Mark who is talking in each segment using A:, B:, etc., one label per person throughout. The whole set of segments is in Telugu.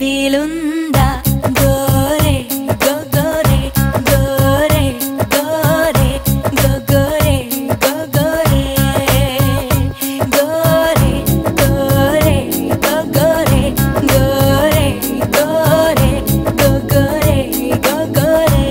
A: వీలుందా గోరే గోరే గోరే గోరే గోరే గోరే గోరే గోరే గోరే గోరే గోరే గోరే గోరే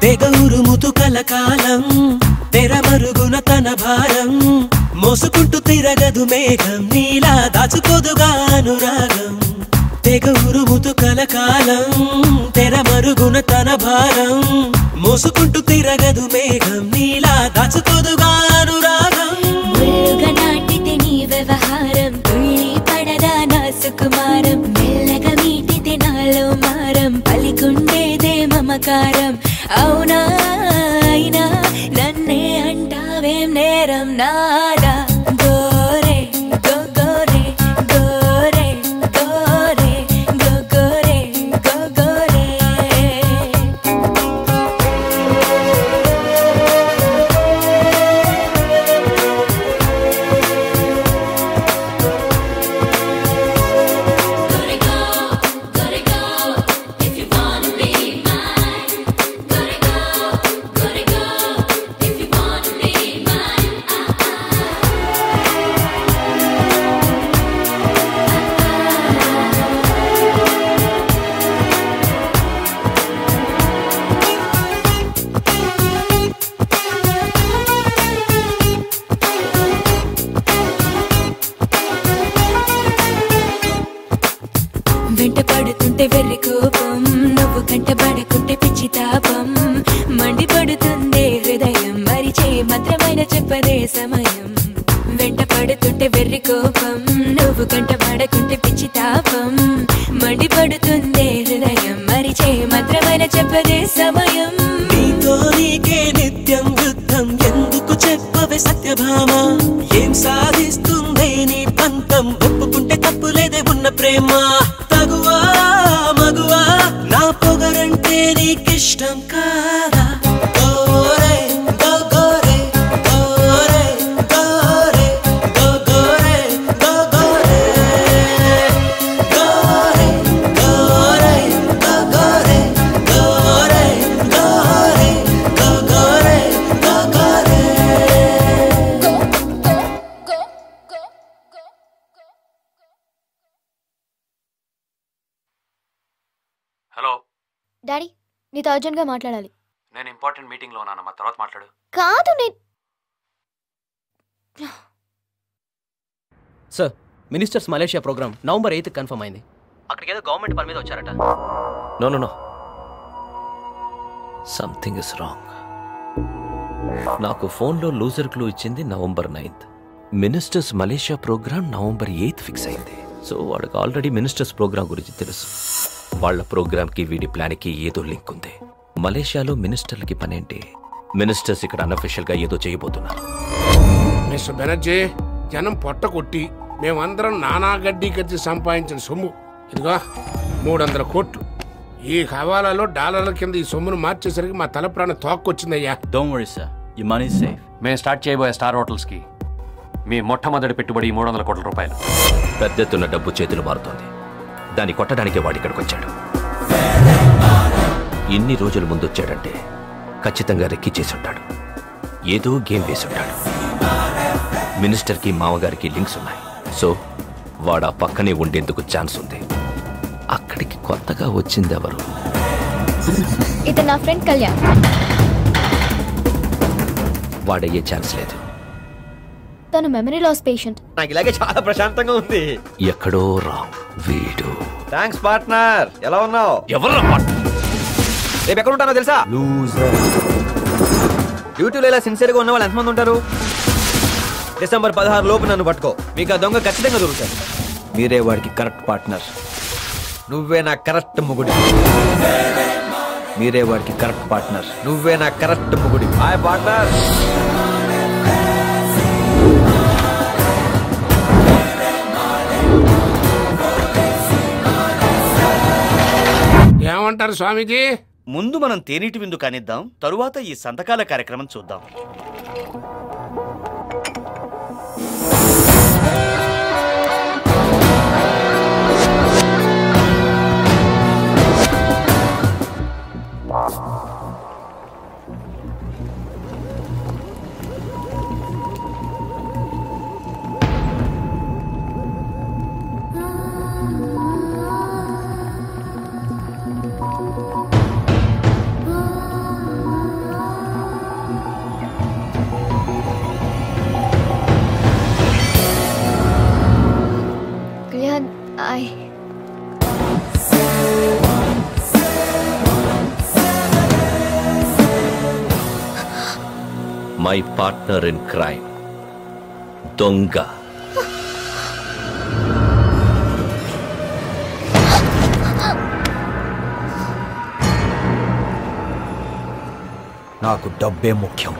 B: తెగౌరుముతు కలకాలం తెరమరుగున తన భారం మోసుకుంటూ తిరగదు మేఘం నీలా దాచుకోదుగా అనురాగం తెగౌరుముతు కలకాలం తెరమరుగున తన భారం మోసుకుంటూ తిరగదు మేఘం నీలా దాచుకోదుగా అనురాగం
A: ముళ్ళుగా నాటితే నీ వ్యవహారం తుళ్ళి పడదా నా సుకుమారం మెల్లగా మీటితే నాలో మారం పలికుండేదే మమకారం అవునా అయినా నన్నే అంటావేం నేరం నాదా గోరే గోరే గోరే గోరే గోరే గోరే వెంట పడుతుంటే వెర్రి కోపం నువ్వు కంట పడుకుంటే పిచ్చి తాపం మండి పడుతుందే హృదయం మరిచే మాత్రమైన చెప్పదే సమయం వెంట పడుతుంటే వెర్రి కోపం నువ్వు కంట పడకుంటే పిచ్చి తాపం మండి పడుతుందే హృదయం మరిచే మాత్రమైన చెప్పదే సమయం
B: నీతో నీకే నిత్యం యుద్ధం ఎందుకు చెప్పవే సత్యభామ ఏం సాధిస్తుందే నీ పంతం ఒప్పుకుంటే తప్పులేదే ఉన్న ప్రేమ తగువా మగువా నా పొగరంటే నీకిష్టం కాదా గోరే గోరే గోరే గోరే గోరే గోరే గోరే గోరే గోరే గోరే గోరే గోరే గోరే
C: హలో
D: డాడీ నీతో అర్జెంట్గా మాట్లాడాలి.
C: నేను ఇంపార్టెంట్ మీటింగ్లో ఉన్నానమ్మా, తర్వాత మాట్లాడు.
D: కాదు
E: sir, ministers Malaysia program November 8th confirm అయింది. అక్కడికి ఏదో గవర్నమెంట్ పని మీద వచ్చారట.
F: No something is wrong. నాకు ఫోన్లో లూజర్ క్లూ ఇచ్చింది November 9th. Ministers Malaysia program November 8th fix అయింది. సో వాడికి ఆల్రెడీ మినిస్టర్స్ ప్రోగ్రామ్ గురించి తెలుసు. వాళ్ళ ప్రోగ్రామ్కి వీడి ప్లాన్కి ఏదో లింక్ ఉంది. మలేషియాలో మినిస్టర్లకి పనేంటి? మినిస్టర్స్ ఇక్కడ అన్అఫిషియల్గా ఏదో చేయబోతున్నారు.
G: మిస్టర్ బెనర్జీ, జనం పొట్ట కొట్టి మేమందరం నానా గడ్డీ కత్తి సంపాదించిన సొమ్ము ఇదిగో 300 కోట్లు. ఈ హవాలాలో డాలర్ల కింద ఈ సొమ్మును మార్చేసరికి మా తల ప్రాణ తోక్కొచ్చిందయ్యా.
C: డోంట్ వరీ సార్, ఈ మనీ సేఫ్. మేము స్టార్ట్ చేయబోయే స్టార్ హోటల్స్కి మీ మొట్టమొదటి పెట్టుబడి 300 కోట్ల రూపాయలు.
F: పెద్ద ఎత్తున డబ్బు చేతులు మారుతోంది. దాన్ని కొట్టడానికే వాడి ఇక్కడికి వచ్చాడు. ఇన్ని రోజుల ముందు వచ్చాడంటే ఖచ్చితంగా రెక్కి చేసి ఉంటాడు. ఏదో గేమ్ వేసి ఉంటాడు. మినిస్టర్కి మామగారికి లింక్స్ ఉన్నాయి. సో వాడు ఆ పక్కనే ఉండేందుకు ఛాన్స్ ఉంది. అక్కడికి కొత్తగా వచ్చింది ఎవరు?
D: ఇతను నా ఫ్రెండ్ కళ్యాణ్.
F: వాడయ్యే ఛాన్స్ లేదు.
D: తను మెమరీ లాస్ పేషెంట్.
E: నాకు ఇలాగే చాలా ప్రశాంతంగా ఉంది.
F: ఎక్కడో రాంగ్ వీడు.
E: Thanks partner. ఎలా ఉన్నావు?
F: ఎవరు
E: రేపు ఎక్కడ ఉంటానో తెలుసా? డ్యూటీలో ఇలా సిన్సియర్గా ఉన్న వాళ్ళు ఎంతమంది ఉంటారు? డిసెంబర్ 16 లోపు నన్ను పట్టుకో. మీకు ఆ దొంగ ఖచ్చితంగా దొరుకుతాడు. మీరే వాడికి కరెక్ట్ పార్ట్నర్. నువ్వే నా కరెక్ట్ మొగుడు. మీరే వాడికి కరెక్ట్ పార్ట్నర్. నువ్వే నా కరెక్ట్ మొగుడి. Hi partner.
G: ఏమంటారు స్వామీజీ?
H: ముందు మనం తేనీటి విందు కానిద్దాం, తరువాత ఈ సంతకాల కార్యక్రమం చూద్దాం.
F: My partner in crime, దొంగ.
E: నాకు డబ్బే ముఖ్యం.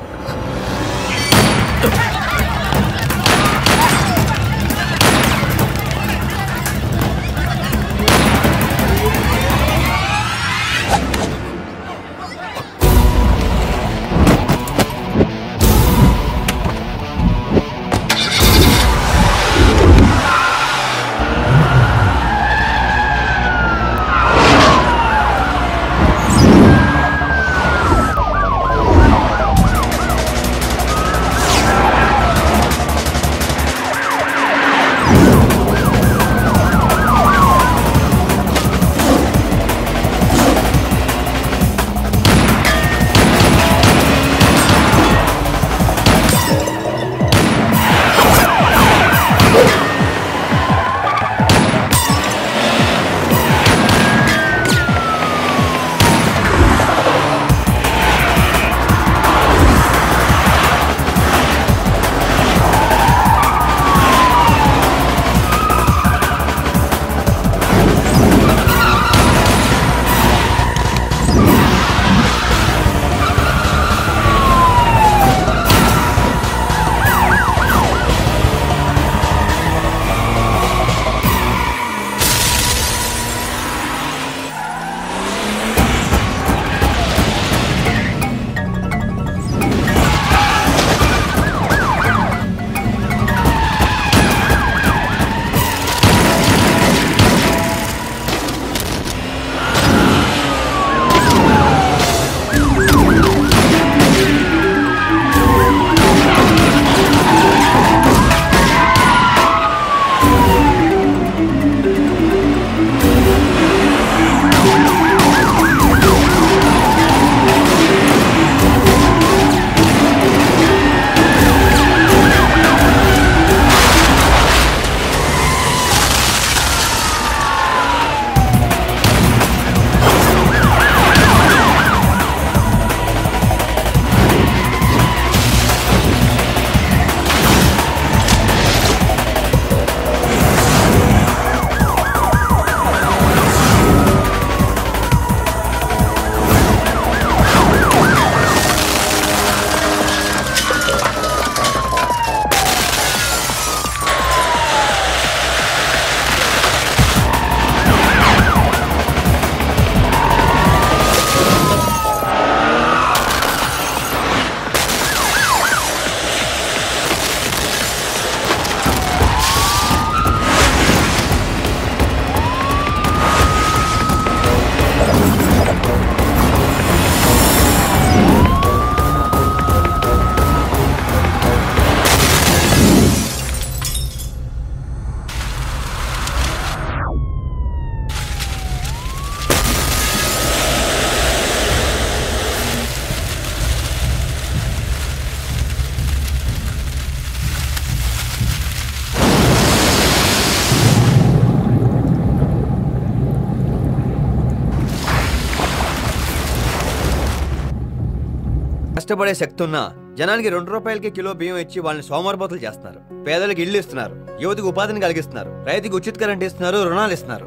E: కష్టపడే శక్తి ఉన్నా జనానికి 2 రూపాయలకి కిలో బియ్యం ఇచ్చి వాళ్ళని సోమవారపోతులు చేస్తున్నారు. పేదలకు ఇళ్లు ఇస్తున్నారు, యువతికి ఉపాధిని కలిగిస్తున్నారు, రైతుకి ఉచిత కరెంట్ ఇస్తున్నారు, రుణాలు ఇస్తున్నారు.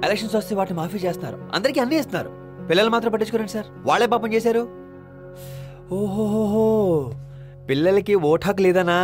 E: ఎలక్షన్స్ వస్తే వాటిని మాఫీ చేస్తున్నారు, అందరికీ అన్ని ఇస్తున్నారు. పిల్లలు మాత్రం పట్టించుకోరండి సార్, వాళ్ళే పాపం చేశారు. ఓహోహో, పిల్లలకి ఓటు హక్కు లేదనా?